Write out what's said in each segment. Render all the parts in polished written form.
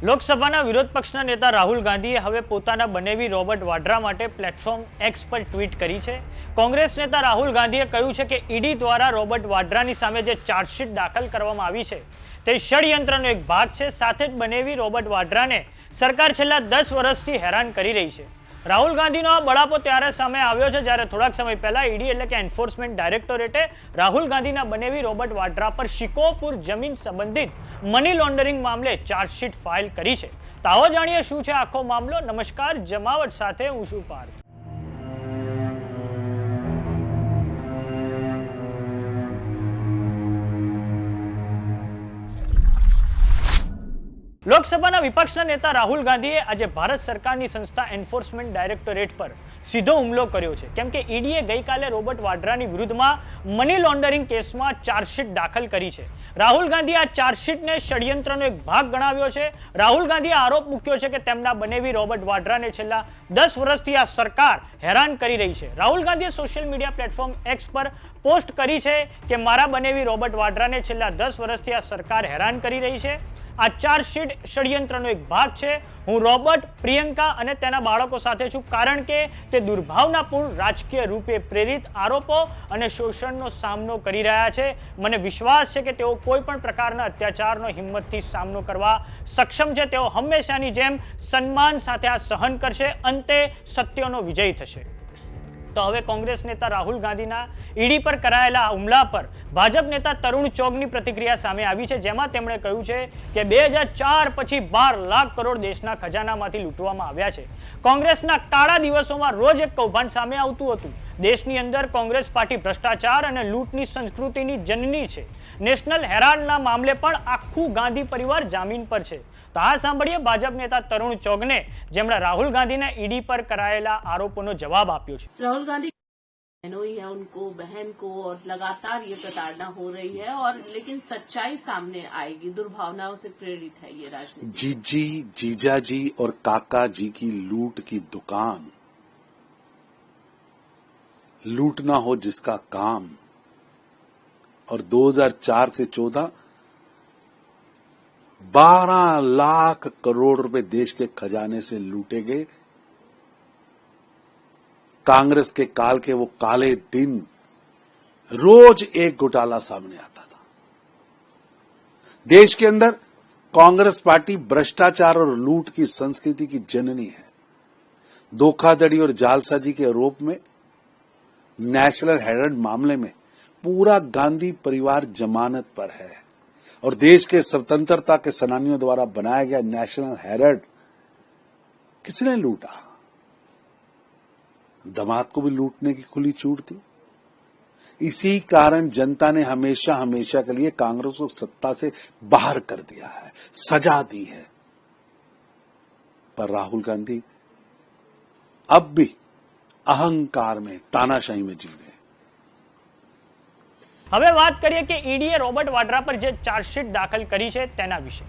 લોકસભાના વિરોધ પક્ષના નેતા રાહુલ ગાંધીએ હવે પોતાના બનેવી રોબર્ટ વાડ્રા માટે પ્લેટફોર્મ એક્સ પર ટ્વીટ કરી છે. કોંગ્રેસ નેતા રાહુલ ગાંધીએ કહ્યું છે કે ઈડી દ્વારા રોબર્ટ વાડ્રાની સામે જે ચાર્જશીટ દાખલ કરવામાં આવી છે તે ષડયંત્રનો એક ભાગ છે. સાથે જ બનેવી રોબર્ટ વાડ્રાને સરકાર છેલ્લા 10 વર્ષથી હેરાન કરી રહી છે. રાહુલ ગાંધીનો આ બળાપો ત્યારે સામે આવ્યો છે જ્યારે થોડાક સમય પહેલા ઈડી એટલે કે એન્ફોર્સમેન્ટ ડાયરેક્ટોરેટે રાહુલ ગાંધીના બનેવી રોબર્ટ વાડ્રા પર શિકોપુર જમીન સંબંધિત મની લોન્ડરિંગ મામલે ચાર્જશીટ ફાઇલ કરી છે. તો આવો જાણીએ શું છે આખો મામલો. નમસ્કાર, જમાવટ સાથે હું છું પાર્થ. લોકસભાના વિપક્ષના નેતા રાહુલ ગાંધીએ આજે ભારત સરકારની સંસ્થા એન્ફોર્સમેન્ટ ડાયરેક્ટોરેટ પર સીધો હુમલો કર્યો છે, કેમ કે ઈડીએ ગઈકાલે રોબર્ટ વાડ્રાની વિરુદ્ધમાં મની લોન્ડરિંગ કેસમાં ચાર્જશીટ દાખલ કરી છે. રાહુલ ગાંધીએ આ ચાર્જશીટને ષડયંત્રનો એક ભાગ ગણાવ્યો છે. રાહુલ ગાંધીએ આરોપ મૂક્યો છે કે તેમના બનેવી રોબર્ટ વાડ્રાને છેલ્લા 10 વર્ષથી આ સરકાર હેરાન કરી રહી છે. રાહુલ ગાંધીએ સોશિયલ મીડિયા પ્લેટફોર્મ એક્સ પર પોસ્ટ કરી છે કે મારા બનેવી રોબર્ટ વાડ્રાને છેલ્લા 10 વર્ષથી આ સરકાર હેરાન કરી રહી છે. આ ચાર્જશીટ ષડયંત્રનો એક ભાગ છે. હું રોબર્ટ, પ્રિયંકા અને તેના બાળકો સાથે છું, કારણ કે તે દુર્ભાવનાપૂર્ણ રાજકીય રૂપે પ્રેરિત આરોપો અને શોષણનો સામનો કરી રહ્યા છે. મને વિશ્વાસ છે કે તેઓ કોઈ પણ પ્રકારના અત્યાચારનો હિંમતથી સામનો કરવા સક્ષમ છે. તેઓ હંમેશાની જેમ સન્માન સાથે આ સહન કરશે. અંતે સત્યનો વિજય થશે. તો હવે કોંગ્રેસ નેતા રાહુલ ગાંધીના ઈડી પર કરાયેલા હુમલા પર ભાજપ નેતા તરુણ ચોગની પ્રતિક્રિયા સામે આવી છે, જેમાં તેમણે કહ્યું છે કે 2004 પછી 12 લાખ કરોડ દેશના ખજાનામાંથી લૂંટવામાં આવ્યા છે. કોંગ્રેસના કાળા દિવસોમાં રોજ એક કૌભાંડ સામે આવતું હતું. દેશની અંદર કોંગ્રેસ પાર્ટી ભ્રષ્ટાચાર અને લૂંટની સંસ્કૃતિની જનની છે. નેશનલ હેરાલ્ડના મામલે પણ આખું ગાંધી પરિવાર જામીન પર છે. તો આ સાંભળીએ ભાજપ નેતા તરુણ ચોગને, જેમણે રાहुल ગાંધીના ईडी पर कराયેલા आरोपोનો जवाब આપ્યો છે. राहुल गांधी बहनों ही है, उनको बहन को और लगातार ये प्रताड़ना हो रही है, और लेकिन सच्चाई सामने आएगी. दुर्भावनाओं से प्रेरित है ये राजनीति. जीजी, जीजा जी और काका जी की लूट की दुकान, लूटना हो जिसका काम, और 2004 से 14 12 लाख करोड़ रुपए देश के खजाने से लूटे गए. कांग्रेस के काल के वो काले दिन, रोज एक घोटाला सामने आता था. देश के अंदर कांग्रेस पार्टी भ्रष्टाचार और लूट की संस्कृति की जननी है. धोखाधड़ी और जालसाजी के आरोप में नेशनल हेराल्ड मामले में पूरा गांधी परिवार जमानत पर है, और देश के स्वतंत्रता के सेनानियों द्वारा बनाया गया नेशनल हेराल्ड किसने लूटा? दामाद को भी लूटने की खुली छूट थी. इसी कारण जनता ने हमेशा हमेशा के लिए कांग्रेस को सत्ता से बाहर कर दिया है, सजा दी है. पर राहुल गांधी अब भी अहंकार में, तानाशाही में जी रहे. હવે વાત કરીએ કે ઈડીએ રોબર્ટ વાડ્રા પર જે ચાર્જશીટ દાખલ કરી છે તેના વિશે.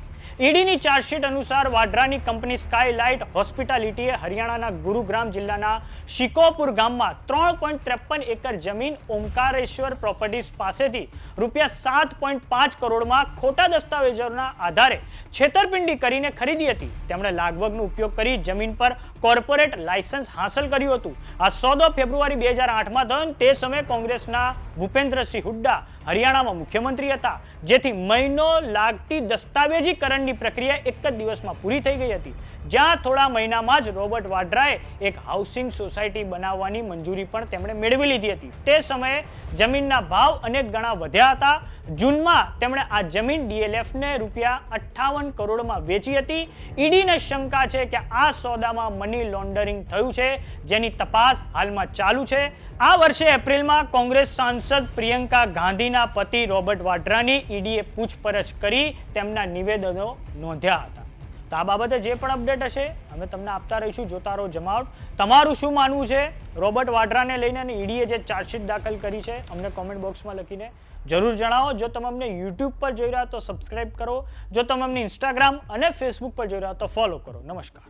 ઈડીની ચાર્જશીટ અનુસાર વાડ્રાની કંપની સ્કાયલાઇટ હોસ્પિટાલિટીએ હરિયાણાના ગુરુગ્રામ જિલ્લાના શિકોપુર ગામમાં 3.53 એકર જમીન ઓમકારેશ્વર પ્રોપર્ટીઝ પાસેથી ₹7.5 કરોડમાં ખોટા દસ્તાવેજોના આધારે છેતરપિંડી કરીને ખરીદી હતી. તેમણે લાગવગનો ઉપયોગ કરી જમીન પર કોર્પોરેટ લાયસન્સ હાંસલ કર્યું હતું. આ સોદો ફેબ્રુઆરી 2008માં થયો. તે સમયે કોંગ્રેસના ભૂપેન્દ્રસિંહ હુડ્ડા હરિયાણામાં મુખ્યમંત્રી હતા, જેથી મહિનો લાગતી દસ્તાવેજીકરણની પ્રક્રિયા એક જ દિવસમાં પૂરી થઈ ગઈ હતી. જ્યાં થોડા મહિનામાં જ રોબર્ટ વાડ્રાએ એક હાઉસિંગ સોસાયટી બનાવવાની મંજૂરી પણ તેમણે મેળવી લીધી હતી. તે સમયે જમીનના ભાવ અનેક ગણા વધ્યા હતા. જૂનમાં તેમણે આ જમીન ડીએલએફને ₹58 કરોડમાં વેચી હતી. ઈડીને શંકા છે કે આ સોદામાં મની લોન્ડરિંગ થયું છે, જેની તપાસ હાલમાં ચાલુ છે. આ વર્ષે એપ્રિલમાં કોંગ્રેસ સાંસદ પ્રિયંકા ગાંધીના પતિ રોબર્ટ વાડ્રાની ઈડીએ પૂછપરછ કરી તેમના નિવેદનો નોંધ્યા હતા. તો આ બાબતે જે પણ અપડેટ હશે અમે તમને આપતા રહીશું. જોતા રહો જમાવટ. તમારું શું માનવું છે રોબર્ટ વાડ્રાને લઈને અને ઈડીએ જે ચાર્જશીટ દાખલ કરી છે અમને કોમેન્ટ બોક્સમાં લખીને જરૂર જણાવો. જો તમે અમને યુટ્યુબ પર જોઈ રહ્યા તો સબસ્ક્રાઇબ કરો. જો તમે અમને ઇન્સ્ટાગ્રામ અને ફેસબુક પર જોઈ રહ્યા તો ફોલો કરો. નમસ્કાર.